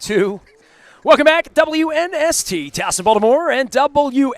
2. Welcome back, WNST, Towson, Baltimore, and WNST.net.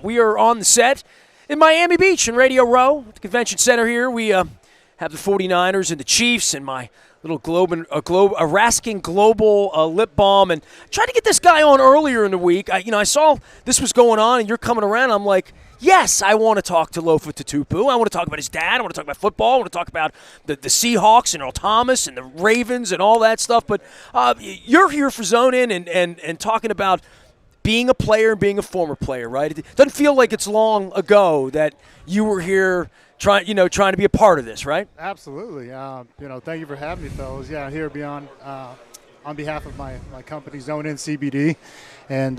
We are on the set in Miami Beach in Radio Row, at the Convention Center here. We have the 49ers and the Chiefs and my little Raskin Global lip balm. And I tried to get this guy on earlier in the week. I saw this was going on, and you're coming around. I'm like, yes, I want to talk to Lofa Tatupu. I want to talk about his dad. I want to talk about football. I want to talk about the Seahawks and Earl Thomas and the Ravens and all that stuff. But you're here for Zone In and talking about being a player and being a former player, right? It doesn't feel like it's long ago that you were here trying to be a part of this, right? Absolutely. Thank you for having me, fellas. Yeah, here beyond on behalf of my company, Zone In CBD, and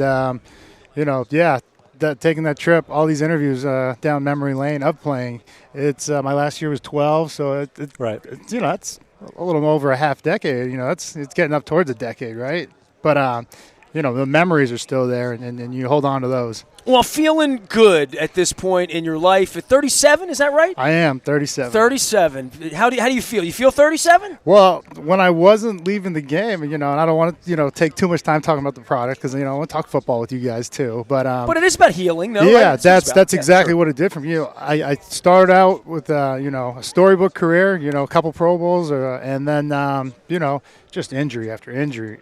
taking that trip, all these interviews down memory lane of playing. It's my last year was 12, so it's that's a little over a half decade. It's getting up towards a decade, right? But the memories are still there, and you hold on to those. Well, feeling good at this point in your life. At 37, is that right? I am 37. 37. How do you feel? You feel 37? Well, when I wasn't leaving the game, and I don't want to, take too much time talking about the product because I want to talk football with you guys too. But it is about healing, though. Yeah, right? that's exactly what it did for me. I started out with a storybook career, a couple Pro Bowls, and then just injury after injury,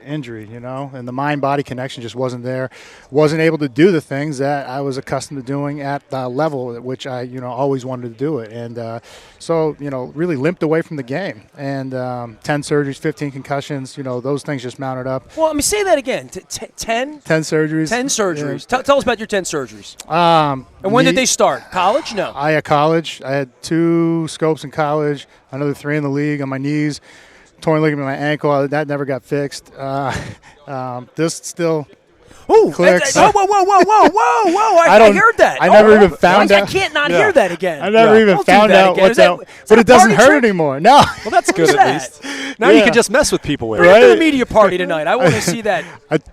and the mind-body connection just wasn't there. Wasn't able to do the things that I was accustomed to doing at the level at which I, always wanted to do it. And so, really limped away from the game. And 10 surgeries, 15 concussions, those things just mounted up. Well, let me say that again. 10? 10 surgeries. 10 surgeries. Yeah. Tell us about your 10 surgeries. And when did they start? College? No. I had college. I had 2 scopes in college, another 3 in the league on my knees. Torn ligament in my ankle. That never got fixed. This still clicks. Whoa! I heard that. I never even found out. I can't not hear that again. I never even found out what's out. But it doesn't hurt anymore. No. Well, that's good at least. Now you can just mess with people with it. Bring it to the media party tonight. I want to see that.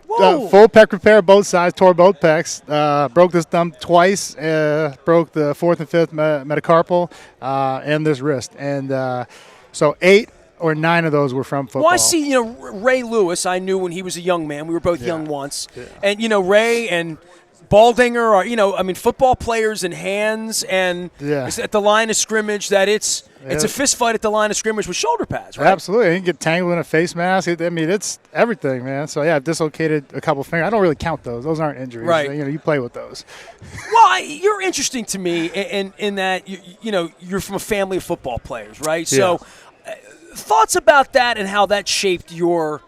Full pec repair, both sides, tore both pecs. Broke this thumb twice. Broke the 4th and 5th metacarpal and this wrist. And so 8 or 9 of those were from football. Well, I see, Ray Lewis, I knew when he was a young man. We were both young once. Yeah. And, Ray and Baldinger are, football players in hands and it's at the line of scrimmage that it's a fist fight at the line of scrimmage with shoulder pads, right? Absolutely. You can get tangled in a face mask. It's everything, man. So, I've dislocated a couple fingers. I don't really count those. Those aren't injuries. Right. You play with those. Well, you're interesting to me in that, you're from a family of football players, right? Yeah. So, thoughts about that and how that shaped your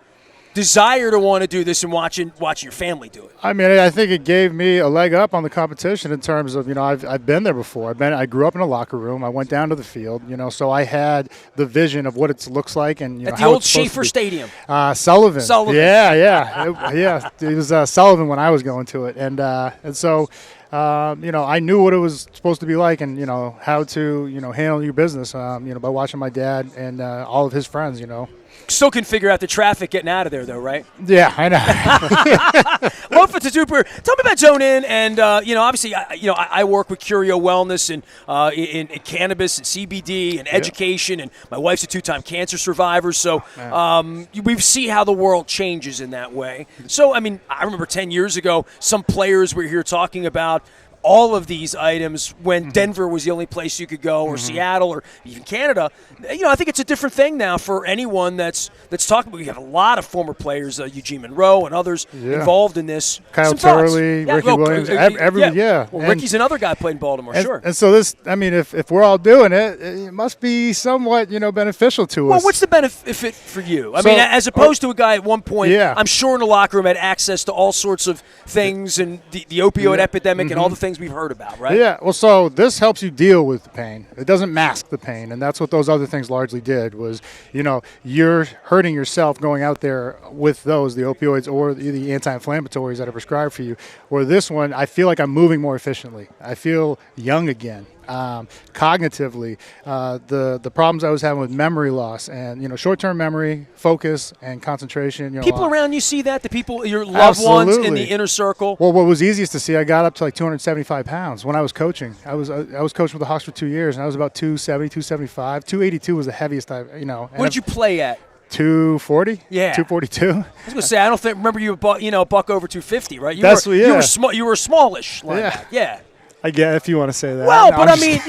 desire to want to do this and watching your family do it? I think it gave me a leg up on the competition in terms of, I've been there before. I grew up in a locker room. I went down to the field, so I had the vision of what it looks like and at the old Schaefer Stadium. Sullivan. Yeah. It was Sullivan when I was going to it, and so. I knew what it was supposed to be like and, how to, handle your business, by watching my dad and all of his friends, Still can figure out the traffic getting out of there, though, right? Yeah, I know. Lofa Tatupu, tell me about Zone In, and obviously, I work with Curio Wellness and in cannabis and CBD and education, and my wife's a 2-time cancer survivor, so we see how the world changes in that way. So, I remember 10 years ago, some players were here talking about all of these items when Denver was the only place you could go, or Seattle, or even Canada. I think it's a different thing now for anyone that's talking about. We have a lot of former players, Eugene Monroe and others involved in this. Kyle Turley, Ricky Williams, Well, Ricky's another guy played in Baltimore, sure. And so this, if we're all doing it, it must be somewhat, beneficial to us. Well, what's the benefit for you? As opposed to a guy at one point, I'm sure in the locker room had access to all sorts of things and the opioid epidemic and all the things we've heard about, right? Yeah, well, so this helps you deal with the pain. It doesn't mask the pain, and that's what those other things largely did was, you're hurting yourself going out there with those, the opioids or the anti-inflammatories that are prescribed for you. Or this one, I feel like I'm moving more efficiently. I feel young again. Cognitively, the problems I was having with memory loss and short-term memory, focus, and concentration. People around you see that? The people, your loved ones in the inner circle. Well, what was easiest to see, I got up to like 275 pounds when I was coaching. I was coaching with the Hawks for 2 years, and I was about 270, 275. 282 was the heaviest What did you play at? 240. Yeah. 242. I was gonna say I don't remember you a buck over 250, right? You were smallish. Yeah. I guess if you want to say that. Well, but I mean,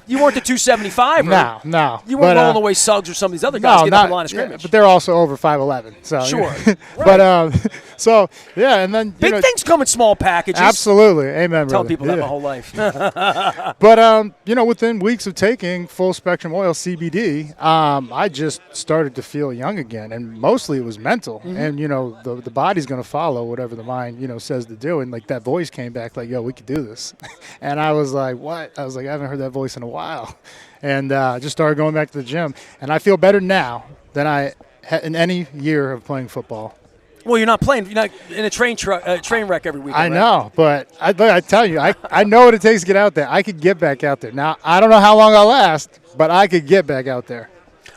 you weren't the 275. No. You weren't rolling away Suggs or some of these other guys getting up the line of scrimmage. But they're also over 5'11". So sure. But so yeah, and then big things come in small packages. Absolutely, amen. Tell people that my whole life. But within weeks of taking full spectrum oil CBD, I just started to feel young again, and mostly it was mental. Mm-hmm. And the body's going to follow whatever the mind says to do, and like that voice came back like, yo, we could do this. And I was like, what? I was like, I haven't heard that voice in a while. And just started going back to the gym. And I feel better now than I had in any year of playing football. Well, you're not in a train wreck every week. I know, but I tell you, I know what it takes to get out there. I could get back out there. Now, I don't know how long I'll last, but I could get back out there.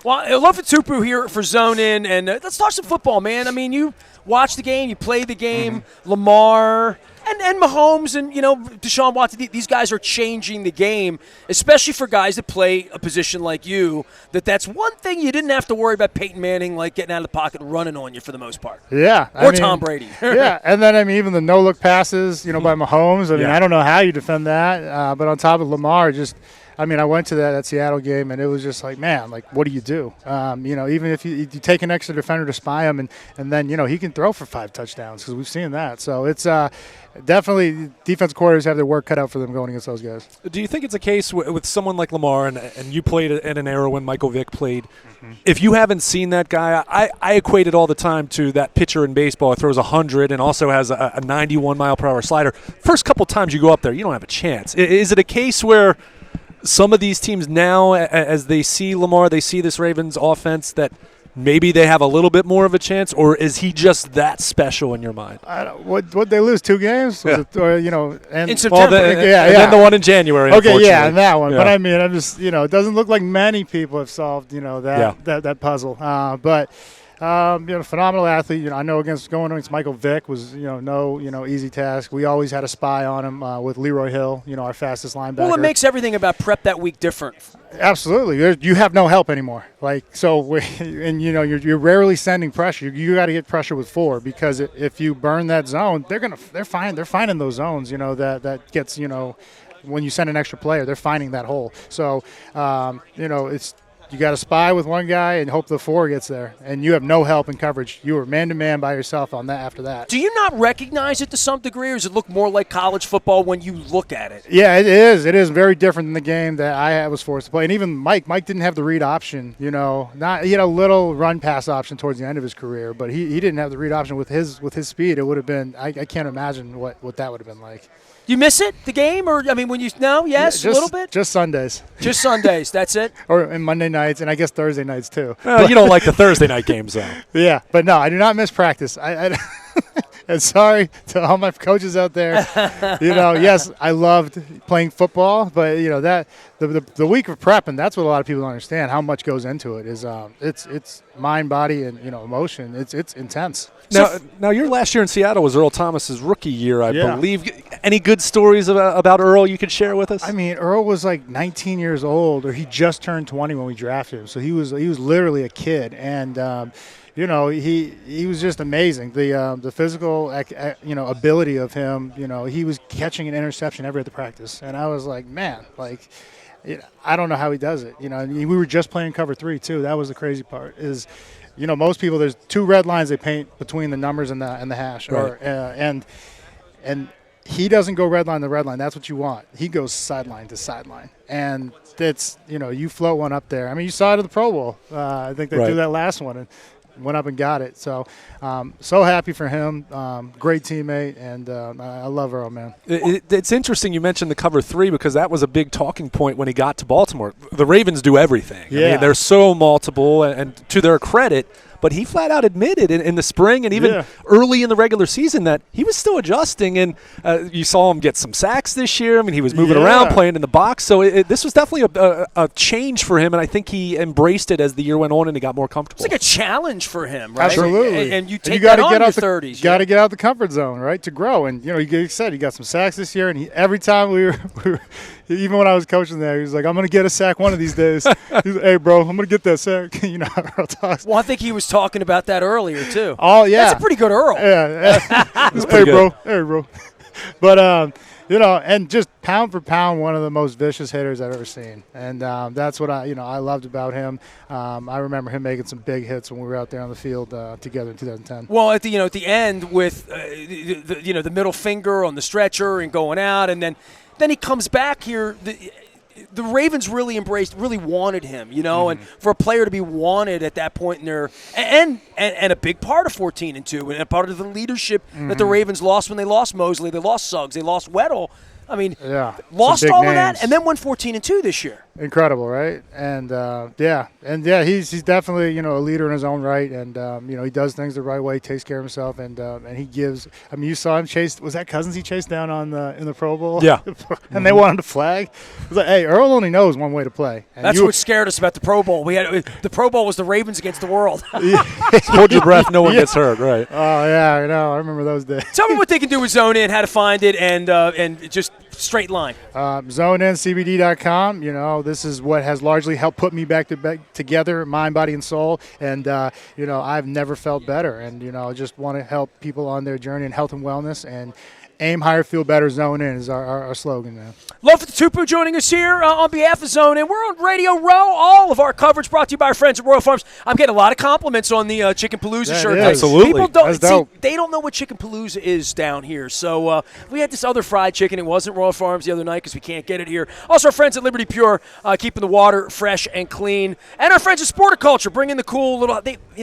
Well, Lofa Tatupu here for Zone In, and let's talk some football, man. I mean, you watch the game, you play the game, Lamar and Mahomes and, Deshaun Watson, these guys are changing the game, especially for guys that play a position like you, that's one thing you didn't have to worry about Peyton Manning, like getting out of the pocket and running on you for the most part. Yeah. Or Tom Brady. Yeah, and then, even the no-look passes, by Mahomes, I don't know how you defend that, but on top of Lamar, I went to that Seattle game, and it was just like, man, like, what do you do? Even if you take an extra defender to spy him, and then, he can throw for 5 touchdowns because we've seen that. So it's definitely defensive coordinators have their work cut out for them going against those guys. Do you think it's a case with someone like Lamar, and you played at an era when Michael Vick played, if you haven't seen that guy, I equate it all the time to that pitcher in baseball who throws 100 and also has a 91-mile-per-hour slider. First couple times you go up there, you don't have a chance. Is it a case where some of these teams now, as they see Lamar, they see this Ravens offense, that maybe they have a little bit more of a chance, or is he just that special in your mind? What they lose 2 games? Yeah. And in September. And then the one in January. Okay, yeah, and that one. Yeah. But I'm just, it doesn't look like many people have solved, that puzzle. But phenomenal athlete. I know going against Michael Vick was, no easy task. We always had a spy on him with Leroy Hill, our fastest linebacker. Well, it makes everything about prep that week different. Absolutely. You have no help anymore. You're rarely sending pressure. You got to get pressure with 4 because if you burn that zone, they're finding those zones. That gets when you send an extra player, they're finding that hole. So it's. You got to spy with one guy and hope the 4 gets there, and you have no help in coverage. You are man-to-man by yourself on that after that. Do you not recognize it to some degree, or does it look more like college football when you look at it? Yeah, it is. It is very different than the game that I was forced to play. And even Mike didn't have the read option, he had a little run-pass option towards the end of his career, but he didn't have the read option with his speed. It would have been – I can't imagine what that would have been like. You miss it, the game? Or, when you – no? Yes, yeah, a little bit? Just Sundays. Just Sundays. That's it? And Monday nights, and I guess Thursday nights too. You don't like the Thursday night games, though. Yeah, but no, I do not miss practice. And sorry to all my coaches out there. Yes, I loved playing football, but, that the week of prep, and that's what a lot of people don't understand, how much goes into it, is it's mind, body, and, emotion. It's intense. Now, your last year in Seattle was Earl Thomas's rookie year, I believe. Any good stories about Earl you could share with us? Earl was like 19 years old, or he just turned 20 when we drafted him. So he was literally a kid, and he was just amazing. The physical ability of him. He was catching an interception every other practice, and I was like, man, I don't know how he does it. We were just playing cover 3 too. That was the crazy part. Is most people, there's 2 red lines they paint between the numbers and the hash, right. and he doesn't go red line to red line. That's what you want. He goes sideline to sideline, and it's you float one up there. You saw it at the Pro Bowl. I think they right. threw that last one and went up and got it. So, so happy for him. Great teammate, and I love Earl, man. It's interesting you mentioned the cover 3 because that was a big talking point when he got to Baltimore. The Ravens do everything. Yeah. They're so multiple, and to their credit, but he flat out admitted in the spring and even early in the regular season that he was still adjusting. And you saw him get some sacks this year. I mean, he was moving around, playing in the box. So this was definitely a change for him, and I think he embraced it as the year went on and he got more comfortable. It's like a challenge for him, right? Absolutely. And you take that on your 30s. You got to get out the comfort zone, right, to grow. And, you said he got some sacks this year, and every time we were even when I was coaching there, he was like, I'm going to get a sack one of these days. He's like, hey, bro, I'm going to get that sack. You know how Earl talks. Well, I think he was talking about that earlier, too. Oh, yeah. That's a pretty good Earl. Yeah. Hey, bro. But, and just pound for pound, one of the most vicious hitters I've ever seen. And that's what I loved about him. I remember him making some big hits when we were out there on the field together in 2010. Well, at the end with the middle finger on the stretcher and going out, and then he comes back here. The Ravens really wanted him, and for a player to be wanted at that point in their and a big part of 14-2 and a part of the leadership that the Ravens lost when they lost Mosley, they lost Suggs, they lost Weddle. I mean, lost all of that and then won 14-2 this year. Incredible, right? And he's definitely a leader in his own right, and he does things the right way, takes care of himself, and he gives. I mean, you saw him chase. Was that Cousins he chased down in the Pro Bowl? Yeah, and they wanted to flag. It was like, hey, Earl only knows one way to play. And that's what scared us about the Pro Bowl. The Pro Bowl was the Ravens against the world. Hold your breath, no one gets hurt, right? Oh yeah, I know. I remember those days. Tell me what they can do with Zone In, how to find it, and just straight line. ZoneInCBD.com. This is what has largely helped put me back together, mind, body, and soul. And I've never felt better. And I just want to help people on their journey in health and wellness. And aim higher, feel better. Zone In is our slogan, man. Lofa Tatupu joining us here on behalf of Zone In. We're on Radio Row. All of our coverage brought to you by our friends at Royal Farms. I'm getting a lot of compliments on the Chicken Palooza shirt. Absolutely. People they don't know what Chicken Palooza is down here. So we had this other fried chicken. It wasn't Royal Farms the other night because we can't get it here. Also, our friends at Liberty Pure, keeping the water fresh and clean. And our friends at Sporticulture, bringing the cool little.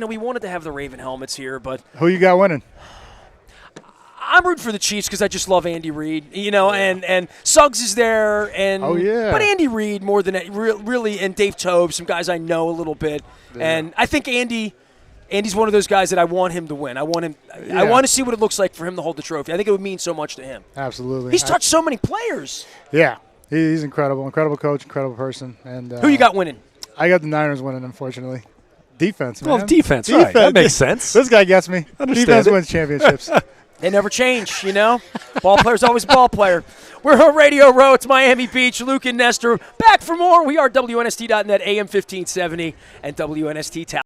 We wanted to have the Raven helmets here, but who you got winning? I'm rooting for the Chiefs because I just love Andy Reid, and Suggs is there, and but Andy Reid more than really, and Dave Tobe, some guys I know a little bit, and I think Andy's one of those guys that I want him to win. I want him. I want to see what it looks like for him to hold the trophy. I think it would mean so much to him. Absolutely, he's touched so many players. Yeah, he's incredible coach, incredible person. And who you got winning? I got the Niners winning, unfortunately. Defense, man. Well, defense, right? That makes sense. This guy gets me. Defense wins championships. They never change, Ball player's always a ball player. We're on Radio Row. It's Miami Beach. Luke and Nestor back for more. We are WNST.net, AM 1570, and WNST Talent.